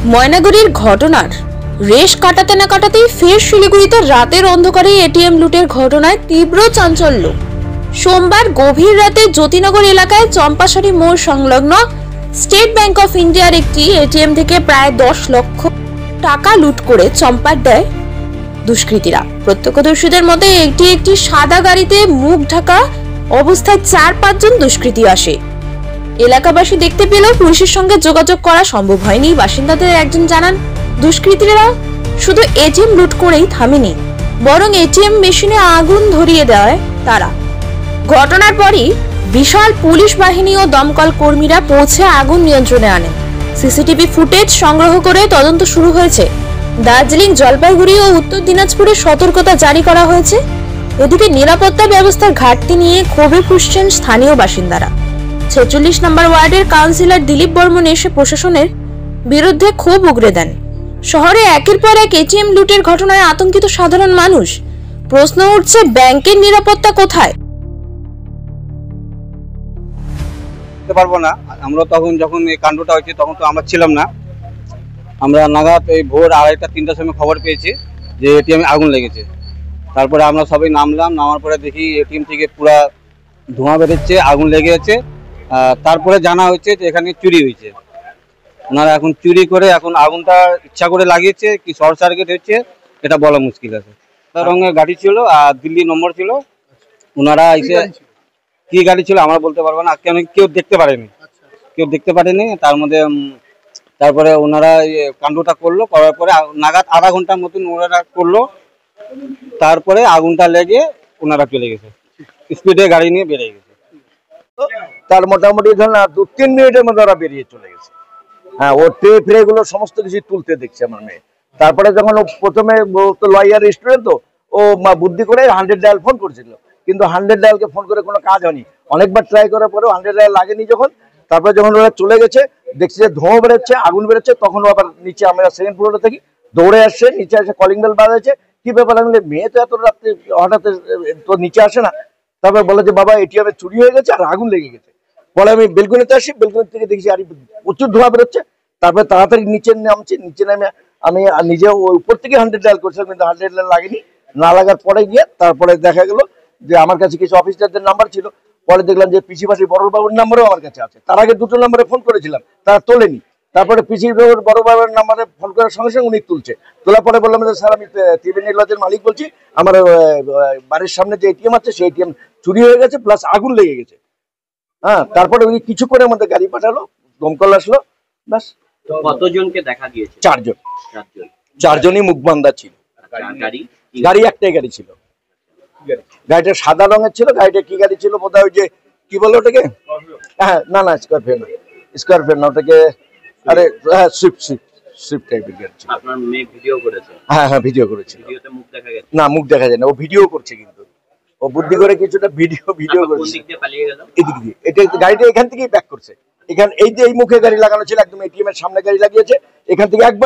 ময়নাগুড়ির ঘটনার রেশ কাটাতে না কাটাতেই ফের শিলিগুড়িতে রাতের অন্ধকারে এটিএম লুটের ঘটনায় তীব্র চাঞ্চল্য। সোমবার গভীর রাতে জ্যোতিনগর এলাকায় চম্পাশাড়ি মোড় সংলগ্ন স্টেট ব্যাংক অফ ইন্ডিয়ার একটি এটিএম থেকে প্রায় 10 লক্ষ টাকা লুট করে চম্পাট দেয় দুষ্কৃতীরা। প্রত্যক্ষদর্শীদের মতে একটি সাদা গাড়িতে মুখ ঢাকা অবস্থায় 4-5 জন দুষ্কৃতী আসে। এলাকাবাসী দেখতে পেলেও পুলিশের সঙ্গে যোগাযোগ করা সম্ভব হয়নি। বাসিন্দাদের একজন জানান, দুষ্কৃতীরা শুধু এটিএম লুট করেই থামেনি, বরং এটিএম মেশিনে আগুন ধরিয়ে দেয় তারা। ঘটনার পরই বিশাল পুলিশ বাহিনী ও দমকল কর্মীরা পৌঁছে আগুন নিয়ন্ত্রণে আনেন। সিসিটিভি ফুটেজ সংগ্রহ করে তদন্ত শুরু হয়েছে। দার্জিলিং, জলপাইগুড়ি ও উত্তর দিনাজপুরে সতর্কতা জারি করা হয়েছে। এদিকে নিরাপত্তা ব্যবস্থার ঘাটতি নিয়ে ক্ষোভে ফুঁসছেন স্থানীয় বাসিন্দারা। 46 নম্বর ওয়ার্ডের কাউন্সিলর দিলীপ বর্মন এসে প্রশাসনের বিরুদ্ধে ক্ষোভ উগরে দেন। শহরে একের পর এক এটিএম লুটের ঘটনায় আতঙ্কিত সাধারণ মানুষ। প্রশ্ন উঠছে, ব্যাংকের নিরাপত্তা কোথায়? পারবো না। আমরা তখন যখন এই কাণ্ডটা হয়েছে তখন তো আমরা ছিলাম না। আমরা নাগাদ এই ভোর 2:30-3টার সময় খবর পেয়েছি যে এটিএমে আগুন লেগেছে। তারপরে আমরা সবাই নামলাম, নামার পরে দেখি এটিএম থেকে পুরা ধোঁয়া বেরোচ্ছে, আগুন লেগে আছে। তারপরে জানা হচ্ছে যে এখানে চুরি হয়েছে। ওনারা এখন চুরি করে এখন আগুনটা ইচ্ছা করে লাগিয়েছে কি শর্ট সার্কিট হচ্ছে এটা বলা মুশকিল আছে। সাদা রঙের গাড়ি ছিল আর দিল্লি নম্বর ছিল। ওনারা এসে কি গাড়ি ছিল আমরা বলতে পারবো না, কেউ দেখতে পারেনি। তার মধ্যে তারপরে ওনারা কাণ্ডটা করলো, করার পরে নাগাদ আধা ঘন্টার মতন ওনারা করলো। তারপরে আগুনটা লেগে ওনারা চলে গেছে, স্পিডে গাড়ি নিয়ে বেরিয়ে গেছে। তার মোটামুটি ধরেন 2-3 মিনিটের মধ্যে ওরা বেরিয়ে চলে গেছে। হ্যাঁ, ও ট্রে ফ্রে গুলো সমস্ত কিছু তুলতে দেখছে আমার মেয়ে। তারপরে যখন ও প্রথমে লয়ার স্টুডেন্ট, তো ও বুদ্ধি করে 100 ডায়াল ফোন করেছিল, কিন্তু 100 ডায়ালকে ফোন করে কোনো কাজ হয়নি। অনেকবার ট্রাই করার পরেও 100 ডায়াল লাগেনি। তারপরে যখন ওরা চলে গেছে, দেখছি যে ধোঁয়া বেরোচ্ছে, আগুন বেরোচ্ছে, তখন আবার নিচে আমরা সেকেন্ড ফ্লোরে থাকি, দৌড়ে আসছে, নিচে এসে কলিং বেল বাজাচ্ছে। কি ব্যাপার? আমি মেয়ে তো এত রাত্রে হঠাৎ তো নিচে আসে না। তারপরে বলে যে বাবা এটিএমে চুরি হয়ে গেছে আর আগুন লেগে গেছে। পরে আমি বেলকনিতে আসি, বেলকনি থেকে দেখছি আর প্রচুর ধোঁয়া বেরোচ্ছে। তারপরে তাড়াতাড়ি নিচে নামছি, নিচে নামে আমি নিজে উপর থেকে 100 ডায়াল করছিলাম, কিন্তু 100 ডায়াল লাগেনি। না লাগার পরে গিয়ে তারপরে দেখা গেল যে আমার কাছে কিছু অফিসারদের নাম্বার ছিল। পরে দেখলাম যে পিসিপাশি বড়বাবুর নাম্বারও আমার কাছে আছে। তার আগে 2টো নাম্বারে ফোন করেছিলাম, তারা তোলেনি। তারপরে পিসিবাবুর বড়বাবুর নাম্বারে ফোন করার সঙ্গে সঙ্গে উনি তুলছে। তোলার পরে বললাম যে স্যার, আমি ত্রিবেণী লজের মালিক বলছি, আমার বাড়ির সামনে যে এটিএম আছে সেই এটিএম চুরি হয়ে গেছে, প্লাস আগুন লেগে গেছে। হ্যাঁ, তারপরে উনি কিছুক্ষণের মধ্যে গাড়ি পাঠালো, দমকল আসলো, ব্যাস। কতজনকে দেখা গিয়েছে? 4 জন। 4 জনই মুখবান্ধা ছিল। গাড়ি একটাই গাড়ি ছিল। গাড়িটা সাদা রঙের ছিল। গাড়িটা কি গাড়ি ছিল বোধহয়, ওই যে কি বলে ওটাকে, হ্যাঁ না স্করপিও না, ওটাকে আরে হ্যাঁ সুইফট টাইপের গাড়ি ছিল। আপনার মেয়ে ভিডিও করেছে? হ্যাঁ ভিডিও করেছে। ভিডিওতে মুখ দেখা গেছে? না, মুখ দেখা যায় না। ও ভিডিও করছে, কিন্তু ও বুদ্ধি করে কিছুটা ভিডিও করছে। কোন দিক দিয়ে পালিয়ে গেল? এদিক দিয়ে। এটা গাড়িটা এখান থেকেই ব্যাক করছে। এই যে এই মুখে গাড়ি লাগানো ছিল, একদম এটিএম এর সামনে গাড়ি লাগিয়েছে, এখান থেকে একবার